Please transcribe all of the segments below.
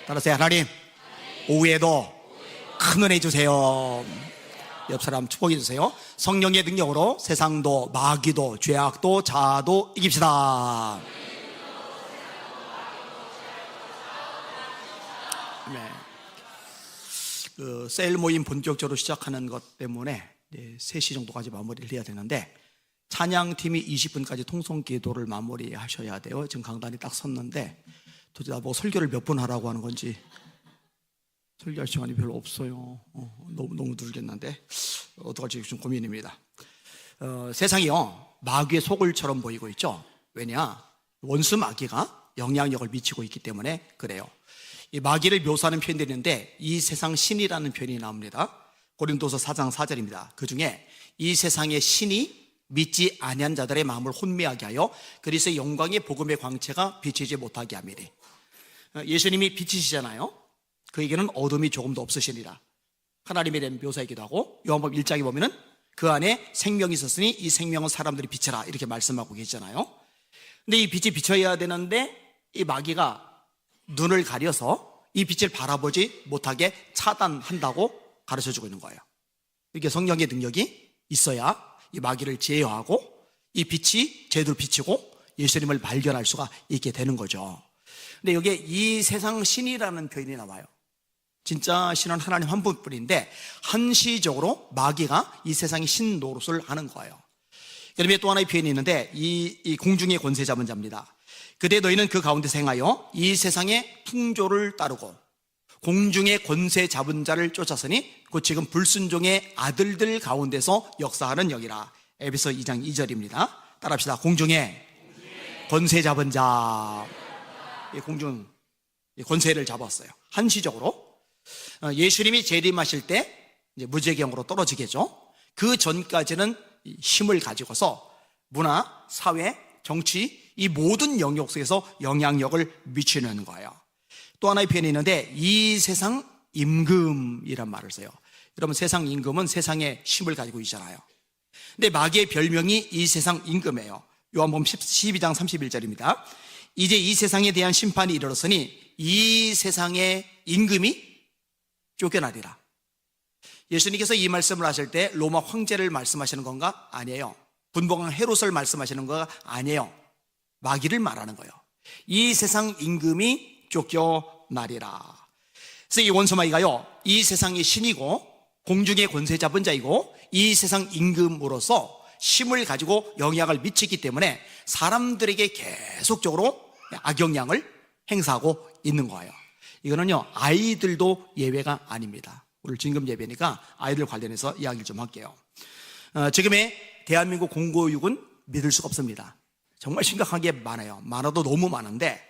따라서 하나님, 오후에도 큰 은혜 주세요. 옆 사람 축복해 주세요. 성령의 능력으로 세상도 마귀도 죄악도 자아도 이깁시다. 네. 셀 모임 본격적으로 시작하는 것 때문에 3시 정도까지 마무리를 해야 되는데, 찬양팀이 20분까지 통성 기도를 마무리하셔야 돼요. 지금 강단이 딱 섰는데 도대체 나보고 설교를 몇 분 하라고 하는 건지, 설교할 시간이 별로 없어요. 너무 늘겠는데 어떡할지 좀 고민입니다. 세상이요, 마귀의 소굴처럼 보이고 있죠. 왜냐? 원수 마귀가 영향력을 미치고 있기 때문에 그래요. 이 마귀를 묘사하는 표현들이 있는데, 이 세상 신이라는 표현이 나옵니다. 고린도서 4장 4절입니다. 그 중에 이 세상의 신이 믿지 아니한 자들의 마음을 혼미하게 하여 그리스도의 영광의 복음의 광채가 비치지 못하게 함이라. 예수님이 빛이시잖아요. 그에게는 어둠이 조금도 없으시니라. 하나님에 대한 묘사이기도 하고, 요한복음 1장에 보면은 그 안에 생명이 있었으니 이 생명은 사람들이 빛이라 이렇게 말씀하고 계시잖아요. 근데 이 빛이 비춰야 되는데 이 마귀가 눈을 가려서 이 빛을 바라보지 못하게 차단한다고 가르쳐주고 있는 거예요. 이렇게 성령의 능력이 있어야 이 마귀를 제어하고 이 빛이 제대로 비치고 예수님을 발견할 수가 있게 되는 거죠. 근데 여기에 이 세상 신이라는 표현이 나와요. 진짜 신은 하나님 한 분뿐인데 한시적으로 마귀가 이 세상의 신 노릇을 하는 거예요. 그다음에 또 하나의 표현이 있는데, 이 공중의 권세 잡은 자입니다. 그때 너희는 그 가운데서 행하여 이 세상의 풍조를 따르고 공중의 권세 잡은 자를 쫓았으니 곧 지금 불순종의 아들들 가운데서 역사하는 영이라. 에베소 2장 2절입니다. 따라합시다. 공중의 권세 잡은 자. 공중 권세를 잡았어요. 한시적으로. 예수님이 재림하실 때 이제 무지개경으로 떨어지겠죠. 그 전까지는 힘을 가지고서 문화, 사회, 정치, 이 모든 영역 속에서 영향력을 미치는 거예요. 또 하나의 표현이 있는데, 이 세상 임금이란 말을 써요. 여러분, 세상 임금은 세상의 힘을 가지고 있잖아요. 근데 마귀의 별명이 이 세상 임금이에요. 요한복음 12장 31절입니다. 이제 이 세상에 대한 심판이 이르렀으니 이 세상의 임금이 쫓겨나리라. 예수님께서 이 말씀을 하실 때 로마 황제를 말씀하시는 건가? 아니에요. 분봉왕 헤롯을 말씀하시는 거가 아니에요. 마귀를 말하는 거예요. 이 세상 임금이 쫓겨나리라. 그래서 이 원수 마귀가요, 이 세상의 신이고 공중의 권세 잡은 자이고 이 세상 임금으로서 힘을 가지고 영향을 미치기 때문에 사람들에게 계속적으로 악영향을 행사하고 있는 거예요. 이거는요, 아이들도 예외가 아닙니다. 오늘 진금 예배니까 아이들 관련해서 이야기를 좀 할게요. 지금의 대한민국 공고육은 믿을 수가 없습니다. 정말 심각하게 많아요. 많아도 너무 많은데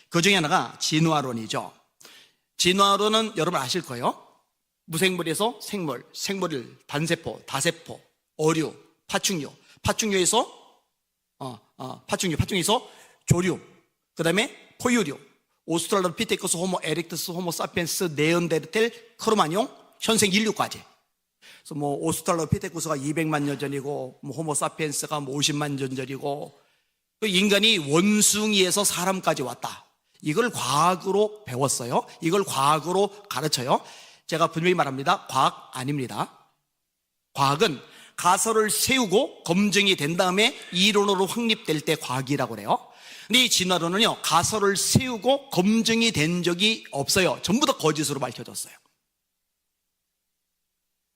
그 중에 하나가 진화론이죠. 진화론은 여러분 아실 거예요. 무생물에서 생물, 생물을 단세포, 다세포, 어류, 파충류, 파충류에서 조류, 그 다음에 포유류, 오스트랄로피테쿠스, 호모 에렉투스, 호모 사피엔스, 네언데르텔, 크로마뇽, 현생 인류까지. 그래서 뭐 오스트랄로피테쿠스가 200만 년 전이고, 뭐 호모 사피엔스가 뭐 50만 년 전이고, 인간이 원숭이에서 사람까지 왔다. 이걸 과학으로 배웠어요. 이걸 과학으로 가르쳐요. 제가 분명히 말합니다. 과학 아닙니다. 과학은 가설을 세우고 검증이 된 다음에 이론으로 확립될 때 과학이라고 그래요. 근데 이 진화론은요, 가설을 세우고 검증이 된 적이 없어요. 전부 다 거짓으로 밝혀졌어요.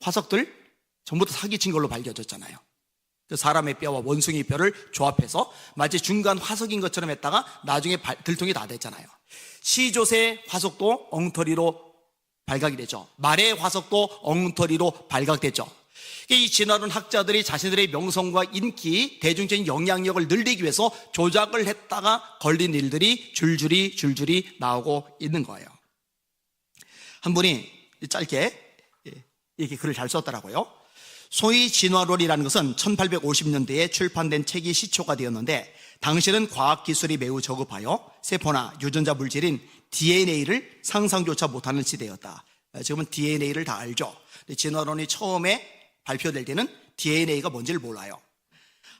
화석들 전부 다 사기친 걸로 밝혀졌잖아요. 사람의 뼈와 원숭이 뼈를 조합해서 마치 중간 화석인 것처럼 했다가 나중에 들통이 다 됐잖아요. 시조새 화석도 엉터리로 발각이 되죠. 말의 화석도 엉터리로 발각됐죠. 이 진화론 학자들이 자신들의 명성과 인기, 대중적인 영향력을 늘리기 위해서 조작을 했다가 걸린 일들이 줄줄이 나오고 있는 거예요. 한 분이 짧게 이렇게 글을 잘 썼더라고요. 소위 진화론이라는 것은 1850년대에 출판된 책이 시초가 되었는데, 당시에는 과학기술이 매우 저급하여 세포나 유전자 물질인 DNA를 상상조차 못하는 시대였다. 지금은 DNA를 다 알죠. 진화론이 처음에 발표될 때는 DNA가 뭔지를 몰라요.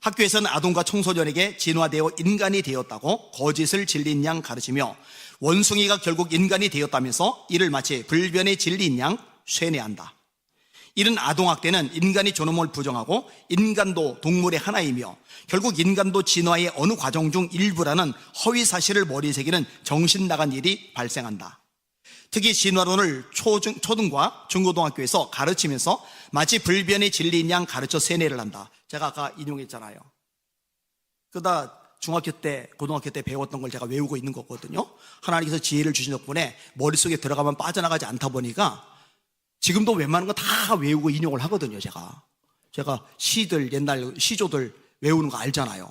학교에서는 아동과 청소년에게 진화되어 인간이 되었다고 거짓을 진린 양 가르치며 원숭이가 결국 인간이 되었다면서 이를 마치 불변의 진리인 양 쇠뇌한다. 이런 아동학대는 인간이 존엄을 부정하고 인간도 동물의 하나이며 결국 인간도 진화의 어느 과정 중 일부라는 허위 사실을 머리에 새기는 정신 나간 일이 발생한다. 특히 진화론을 초등과 중고등학교에서 가르치면서 마치 불변의 진리인 양 가르쳐 세뇌를 한다. 제가 아까 인용했잖아요. 그러다 중학교 때, 고등학교 때 배웠던 걸 제가 외우고 있는 거거든요. 하나님께서 지혜를 주신 덕분에 머릿속에 들어가면 빠져나가지 않다 보니까 지금도 웬만한 거 다 외우고 인용을 하거든요. 제가 시들, 옛날 시조들 외우는 거 알잖아요.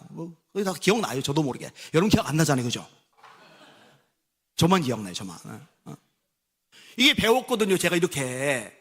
그게 다 기억나요. 저도 모르게. 여러분 기억 안 나잖아요. 그죠? 저만 기억나요. 저만. 이게 배웠거든요. 제가 이렇게.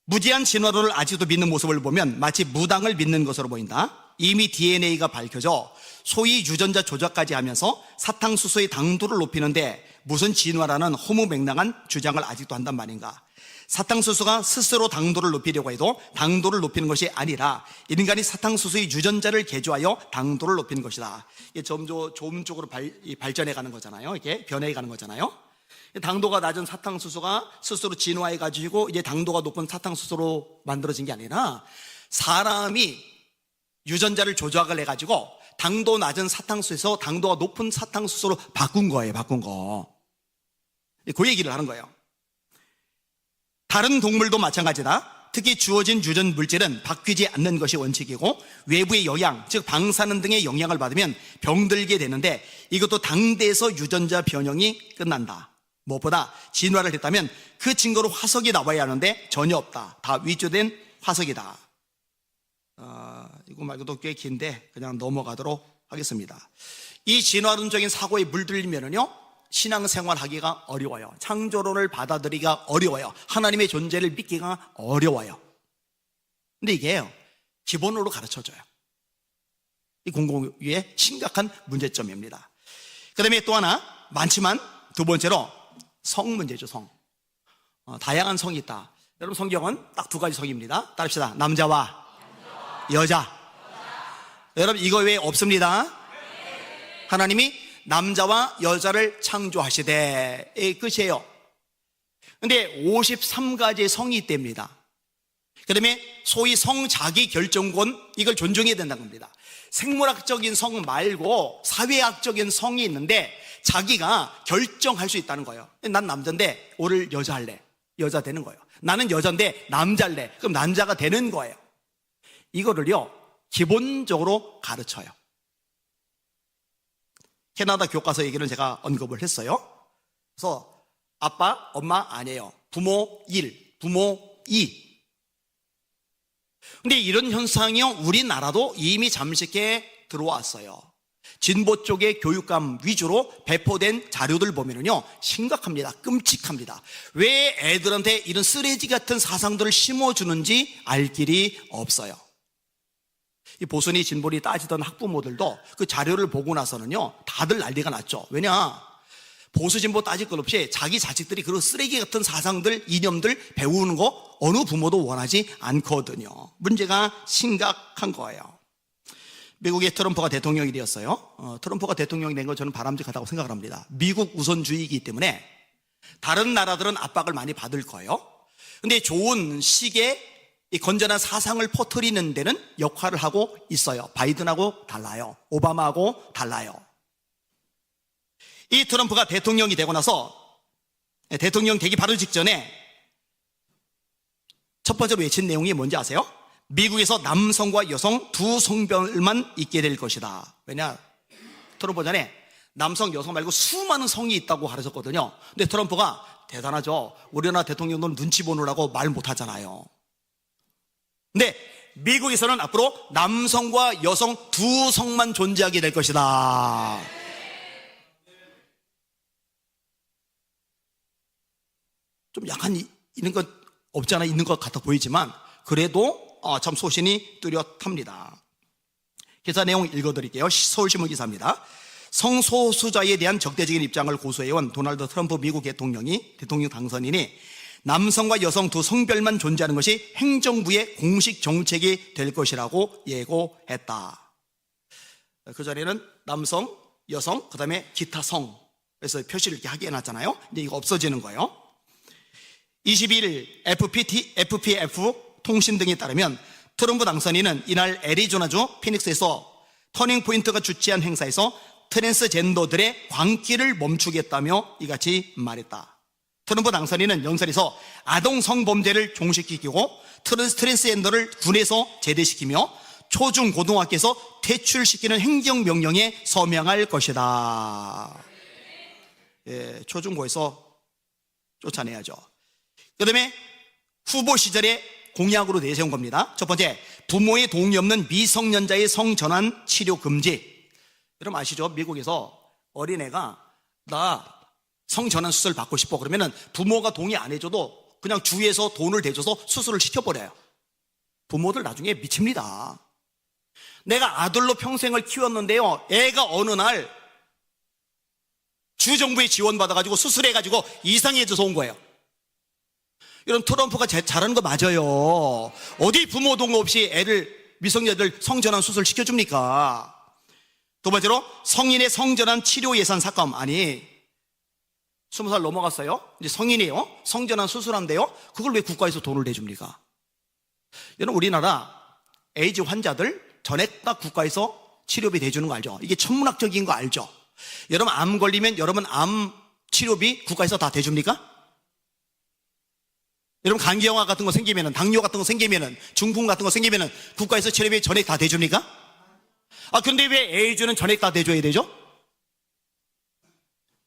무지한 진화론을 아직도 믿는 모습을 보면 마치 무당을 믿는 것으로 보인다. 이미 DNA가 밝혀져 소위 유전자 조작까지 하면서 사탕수수의 당도를 높이는데 무슨 진화라는 허무맹랑한 주장을 아직도 한단 말인가. 사탕수수가 스스로 당도를 높이려고 해도 당도를 높이는 것이 아니라 인간이 사탕수수의 유전자를 개조하여 당도를 높이는 것이다. 이게 점점 좋은 쪽으로 발전해 가는 거잖아요. 이게 변해 가는 거잖아요. 당도가 낮은 사탕수수가 스스로 진화해 가지고 이제 당도가 높은 사탕수수로 만들어진 게 아니라 사람이 유전자를 조작을 해 가지고 당도 낮은 사탕수수에서 당도가 높은 사탕수수로 바꾼 거예요. 바꾼 거. 그 얘기를 하는 거예요. 다른 동물도 마찬가지다. 특히 주어진 유전 물질은 바뀌지 않는 것이 원칙이고 외부의 영향, 즉 방사능 등의 영향을 받으면 병들게 되는데 이것도 당대에서 유전자 변형이 끝난다. 무엇보다 진화를 했다면 그 증거로 화석이 나와야 하는데 전혀 없다. 다 위조된 화석이다. 이거 말고도 꽤 긴데 그냥 넘어가도록 하겠습니다. 이 진화론적인 사고에 물들면은요 신앙생활 하기가 어려워요. 창조론을 받아들이기가 어려워요. 하나님의 존재를 믿기가 어려워요. 근데 이게요 기본으로 가르쳐줘요. 이 공공의의 심각한 문제점입니다. 그 다음에 또 하나 많지만 두 번째로 성 문제죠. 성. 다양한 성이 있다. 여러분 성경은 딱 두 가지 성입니다. 따릅시다. 남자와 여자. 여러분 이거 왜 없습니다? 하나님이 남자와 여자를 창조하시되 끝이에요. 근데 53가지의 성이 있답니다. 그 다음에 소위 성자기 결정권 이걸 존중해야 된다는 겁니다. 생물학적인 성 말고 사회학적인 성이 있는데 자기가 결정할 수 있다는 거예요. 난 남자인데 오늘 여자 할래. 여자 되는 거예요. 나는 여자인데 남자 할래. 그럼 남자가 되는 거예요. 이거를요 기본적으로 가르쳐요. 캐나다 교과서 얘기를 제가 언급을 했어요. 그래서 아빠, 엄마 아니에요. 부모 1, 부모 2. 근데 이런 현상이요 우리나라도 이미 잠식해 들어왔어요. 진보 쪽의 교육감 위주로 배포된 자료들 보면은요 심각합니다. 끔찍합니다. 왜 애들한테 이런 쓰레기 같은 사상들을 심어주는지 알 길이 없어요. 이 보수니 진보니 따지던 학부모들도 그 자료를 보고 나서는요 다들 난리가 났죠. 왜냐 보수 진보 따질 것 없이 자기 자식들이 그런 쓰레기 같은 사상들 이념들 배우는 거 어느 부모도 원하지 않거든요. 문제가 심각한 거예요. 미국의 트럼프가 대통령이 되었어요. 트럼프가 대통령이 된 건 저는 바람직하다고 생각을 합니다. 미국 우선주의이기 때문에 다른 나라들은 압박을 많이 받을 거예요. 근데 좋은 시기에 이 건전한 사상을 퍼뜨리는 데는 역할을 하고 있어요. 바이든하고 달라요. 오바마하고 달라요. 이 트럼프가 대통령이 되고 나서 대통령 되기 바로 직전에 첫 번째로 외친 내용이 뭔지 아세요? 미국에서 남성과 여성 두 성별만 있게 될 것이다. 왜냐? 트럼프 전에 남성, 여성 말고 수많은 성이 있다고 가르쳤거든요. 근데 트럼프가 대단하죠. 우리나라 대통령은 눈치 보느라고 말 못하잖아요. 근데 미국에서는 앞으로 남성과 여성 두 성만 존재하게 될 것이다. 좀 약간 있는 것 없지 않아 있는 것 같아 보이지만 그래도 참 소신이 뚜렷합니다. 기사 내용 읽어드릴게요. 서울신문 기사입니다. 성소수자에 대한 적대적인 입장을 고수해온 도널드 트럼프 미국 대통령이 대통령 당선인이 남성과 여성 두 성별만 존재하는 것이 행정부의 공식 정책이 될 것이라고 예고했다. 그 전에는 남성, 여성, 그 다음에 기타 성. 그래서 표시를 이렇게 하게 해놨잖아요. 이제 이거 없어지는 거예요. 22일 FPF 통신 등에 따르면 트럼프 당선인은 이날 애리조나주 피닉스에서 터닝포인트가 주최한 행사에서 트랜스젠더들의 광기를 멈추겠다며 이같이 말했다. 트럼프 당선인은 연설에서 아동 성범죄를 종식시키고 트랜스젠더를 군에서 제대시키며 초중고등학교에서 퇴출시키는 행정명령에 서명할 것이다. 예, 초중고에서 쫓아내야죠. 그 다음에 후보 시절에 공약으로 내세운 겁니다. 첫 번째, 부모의 동의 없는 미성년자의 성전환 치료 금지. 여러분 아시죠? 미국에서 어린애가 나 성전환 수술 받고 싶어 그러면은 부모가 동의 안 해줘도 그냥 주위에서 돈을 대줘서 수술을 시켜버려요. 부모들 나중에 미칩니다. 내가 아들로 평생을 키웠는데요, 애가 어느 날 주정부의 지원받아가지고 수술해가지고 이상해져서 온 거예요. 이런 트럼프가 잘하는 거 맞아요. 어디 부모 동의 없이 애들, 미성년자들 성전환 수술 시켜줍니까? 두 번째로, 성인의 성전환 치료 예산 삭감. 아니, 20살 넘어갔어요. 이제 성인이에요. 성전환 수술한대요. 그걸 왜 국가에서 돈을 내줍니까? 여러분, 우리나라 에이즈 환자들 전액 다 국가에서 치료비 대주는 거 알죠? 이게 천문학적인 거 알죠? 여러분, 암 걸리면 여러분 암 치료비 국가에서 다 대줍니까? 여러분, 간기형아 같은 거 생기면은, 당뇨 같은 거 생기면은, 중풍 같은 거 생기면은 국가에서 치료비 전액 다 대줍니까? 아, 근데 왜 에이즈는 전액 다 대줘야 되죠?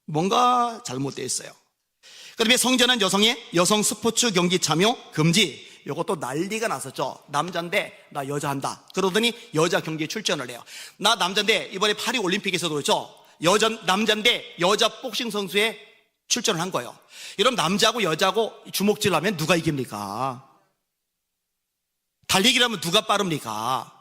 뭔가 잘못되어 있어요. 그 다음에 성전환 여성의 여성 스포츠 경기 참여 금지. 이것도 난리가 났었죠. 남자인데 나 여자 한다. 그러더니 여자 경기에 출전을 해요. 나 남자인데 이번에 파리 올림픽에서도 그렇죠. 남자인데 여자 복싱 선수에 출전을 한 거예요. 이런 남자하고 여자하고 주먹질 하면 누가 이깁니까? 달리기라면 누가 빠릅니까?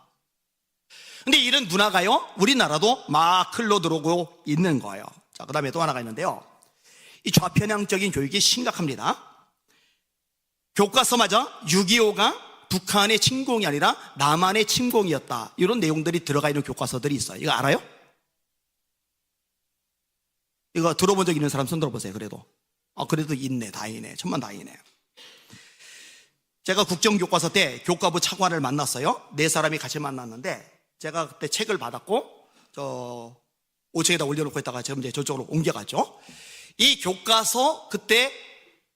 근데 이런 문화가요, 우리나라도 막 흘러 들어오고 있는 거예요. 자, 그 다음에 또 하나가 있는데요. 이 좌편향적인 교육이 심각합니다. 교과서마저 6.25가 북한의 침공이 아니라 남한의 침공이었다. 이런 내용들이 들어가 있는 교과서들이 있어요. 이거 알아요? 이거 들어본 적 있는 사람 손 들어보세요. 그래도 있네. 다행이네. 천만다행이네. 제가 국정교과서 때 교과부 차관을 만났어요. 4사람이 같이 만났는데 제가 그때 책을 받았고 5층에다 올려놓고 있다가 지금 이제 저쪽으로 옮겨갔죠. 이 교과서 그때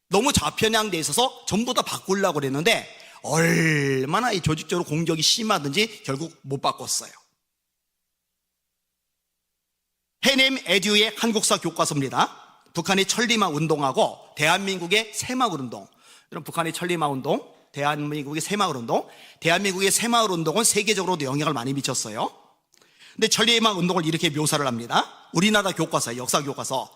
너무 좌편향돼 있어서 전부 다 바꾸려고 그랬는데 얼마나 이 조직적으로 공격이 심하든지 결국 못 바꿨어요. 해냄 에듀의 한국사 교과서입니다. 북한의 천리마 운동하고 대한민국의 새마을 운동. 이런 북한의 천리마 운동, 대한민국의 새마을 운동. 대한민국의 새마을 운동은 세계적으로도 영향을 많이 미쳤어요. 근데 천리마 운동을 이렇게 묘사를 합니다. 우리나라 교과서, 역사 교과서.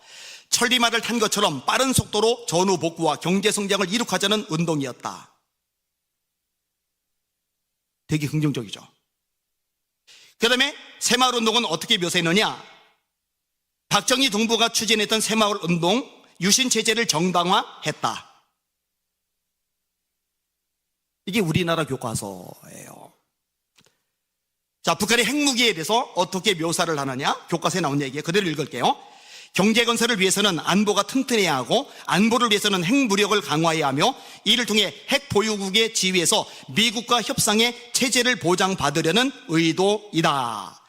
천리마를 탄 것처럼 빠른 속도로 전후 복구와 경제 성장을 이룩하자는 운동이었다. 되게 긍정적이죠. 그 다음에 새마을 운동은 어떻게 묘사했느냐? 박정희 동부가 추진했던 새마을 운동, 유신체제를 정당화했다. 이게 우리나라 교과서예요. 자, 북한의 핵무기에 대해서 어떻게 묘사를 하느냐? 교과서에 나온 얘기예요. 그대로 읽을게요. 경제 건설을 위해서는 안보가 튼튼해야 하고 안보를 위해서는 핵무력을 강화해야 하며 이를 통해 핵 보유국의 지위에서 미국과 협상의 체제를 보장받으려는 의도이다.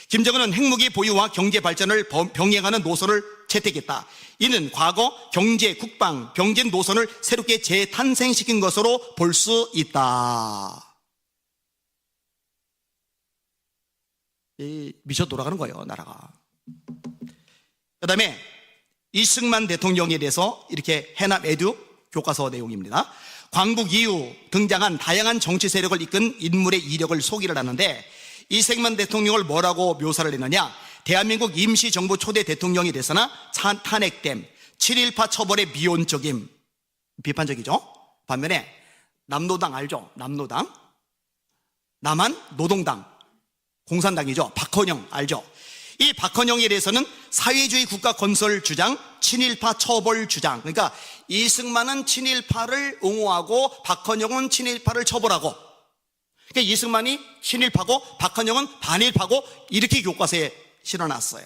김정은은 핵무기 보유와 경제 발전을 병행하는 노선을 채택했다. 이는 과거 경제, 국방, 병진 노선을 새롭게 재탄생시킨 것으로 볼 수 있다. 미쳐 돌아가는 거예요, 나라가. 그 다음에 이승만 대통령에 대해서 이렇게 해남 에듀 교과서 내용입니다. 광복 이후 등장한 다양한 정치 세력을 이끈 인물의 이력을 소개를 하는데 이승만 대통령을 뭐라고 묘사를 했느냐? 대한민국 임시정부 초대 대통령에 대해서나 탄핵됨, 7.18 처벌의 미온적임, 비판적이죠. 반면에 남노당 알죠? 남노당, 남한 노동당, 공산당이죠. 박헌영 알죠? 이 박헌영에 대해서는 사회주의 국가 건설 주장, 친일파 처벌 주장. 그러니까 이승만은 친일파를 옹호하고 박헌영은 친일파를 처벌하고, 그러니까 이승만이 친일파고 박헌영은 반일파고, 이렇게 교과서에 실어놨어요.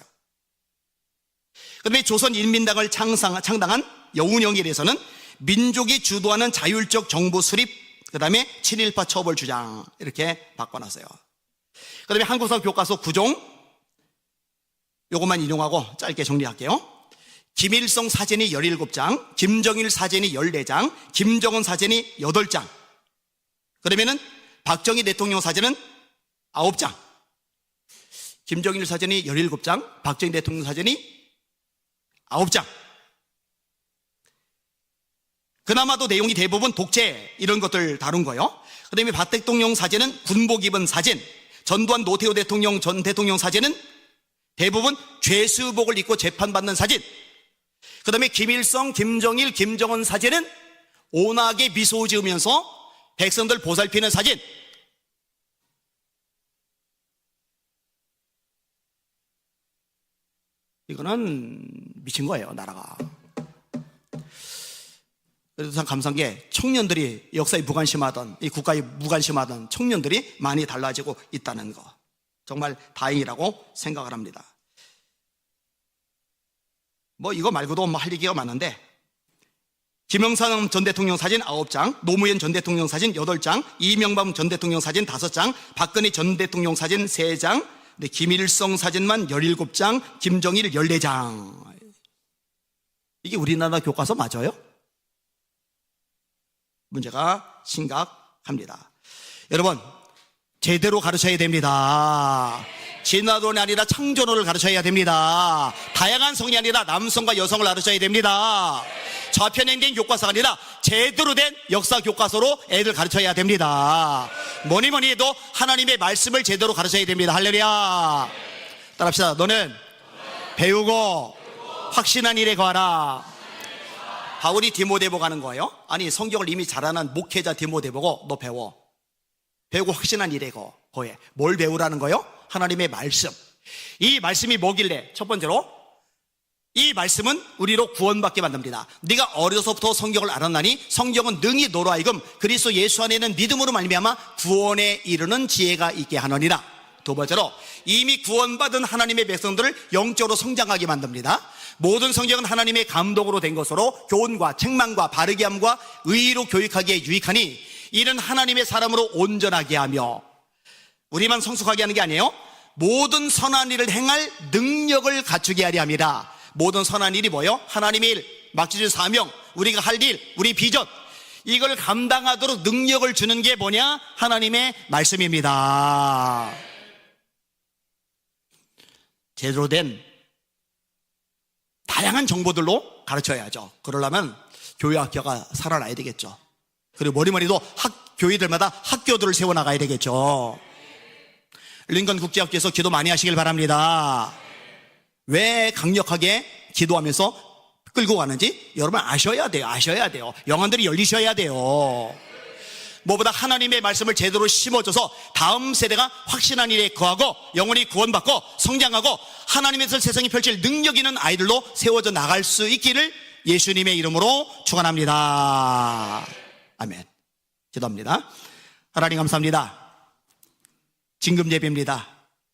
그다음에 조선인민당을 창당한 여운형에 대해서는 민족이 주도하는 자율적 정부 수립, 그 다음에 친일파 처벌 주장, 이렇게 바꿔놨어요. 그 다음에 한국사 교과서 9종, 요것만 인용하고 짧게 정리할게요. 김일성 사진이 17장, 김정일 사진이 14장, 김정은 사진이 8장. 그러면은 박정희 대통령 사진은 9장. 김정일 사진이 17장, 박정희 대통령 사진이 9장. 그나마도 내용이 대부분 독재 이런 것들 다룬 거예요. 그 다음에 박 대통령 사진은 군복 입은 사진, 전두환 노태우 대통령 전 대통령 사진은 대부분 죄수복을 입고 재판받는 사진. 그 다음에 김일성, 김정일, 김정은 사진은 온화하게 미소 지으면서 백성들 보살피는 사진. 이거는 미친 거예요, 나라가. 그래서 참 감사한 게 청년들이 역사에 무관심하던, 이 국가에 무관심하던 청년들이 많이 달라지고 있다는 거, 정말 다행이라고 생각을 합니다. 뭐 이거 말고도 뭐 할 얘기가 많은데, 김영삼 전 대통령 사진 9장, 노무현 전 대통령 사진 8장, 이명박 전 대통령 사진 5장, 박근혜 전 대통령 사진 3장, 김일성 사진만 17장, 김정일 14장. 이게 우리나라 교과서 맞아요? 문제가 심각합니다. 여러분, 제대로 가르쳐야 됩니다. 진화론이 아니라 창조론을 가르쳐야 됩니다. 다양한 성이 아니라 남성과 여성을 가르쳐야 됩니다. 좌편향된 교과서가 아니라 제대로 된 역사 교과서로 애들 가르쳐야 됩니다. 뭐니 해도 하나님의 말씀을 제대로 가르쳐야 됩니다. 할렐루야. 따라합시다. 너는 배우고 확신한 일에 거하라. 바울이 디모데보고 하는 거예요. 아니, 성경을 이미 잘 아는 목회자 디모데보고 너 배우고 확신한 일에 거해. 뭘 배우라는 거예요? 하나님의 말씀. 이 말씀이 뭐길래? 첫 번째로, 이 말씀은 우리로 구원받게 만듭니다. 네가 어려서부터 성경을 알았나니 성경은 능히 너로 하여금 그리스도 예수 안에는 믿음으로 말미암아 구원에 이르는 지혜가 있게 하느니라. 두 번째로, 이미 구원받은 하나님의 백성들을 영적으로 성장하게 만듭니다. 모든 성경은 하나님의 감동으로 된 것으로 교훈과 책망과 바르게 함과 의로 교육하기에 유익하니 이는 하나님의 사람으로 온전하게 하며, 우리만 성숙하게 하는 게 아니에요. 모든 선한 일을 행할 능력을 갖추게 하려 합니다. 모든 선한 일이 뭐예요? 하나님의 일, 맡겨진 사명, 우리가 할 일, 우리 비전, 이걸 감당하도록 능력을 주는 게 뭐냐? 하나님의 말씀입니다. 제대로 된 다양한 정보들로 가르쳐야죠. 그러려면 교회학교가 살아나야 되겠죠. 그리고 뭐니도 교회들마다 학교들을 세워나가야 되겠죠. 링컨 국제학교에서 기도 많이 하시길 바랍니다. 왜 강력하게 기도하면서 끌고 가는지 여러분 아셔야 돼요. 영안들이 열리셔야 돼요. 무엇보다 하나님의 말씀을 제대로 심어줘서 다음 세대가 확신한 일에 거하고 영원히 구원받고 성장하고 하나님의 세상이 펼칠 능력 있는 아이들로 세워져 나갈 수 있기를 예수님의 이름으로 축원합니다. 아멘. 기도합니다. 하나님 감사합니다. 진금 예배입니다.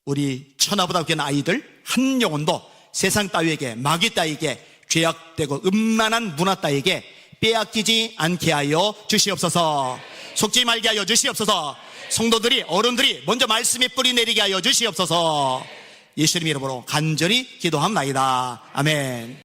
우리 천하보다 귀한 아이들 한 영혼도 세상 따위에게, 마귀 따위에게, 죄악되고 음란한 문화 따위에게 빼앗기지 않게 하여 주시옵소서. 속지 말게 하여 주시옵소서. 성도들이, 어른들이 먼저 말씀에 뿌리 내리게 하여 주시옵소서. 예수님 이름으로 간절히 기도합나이다. 아멘.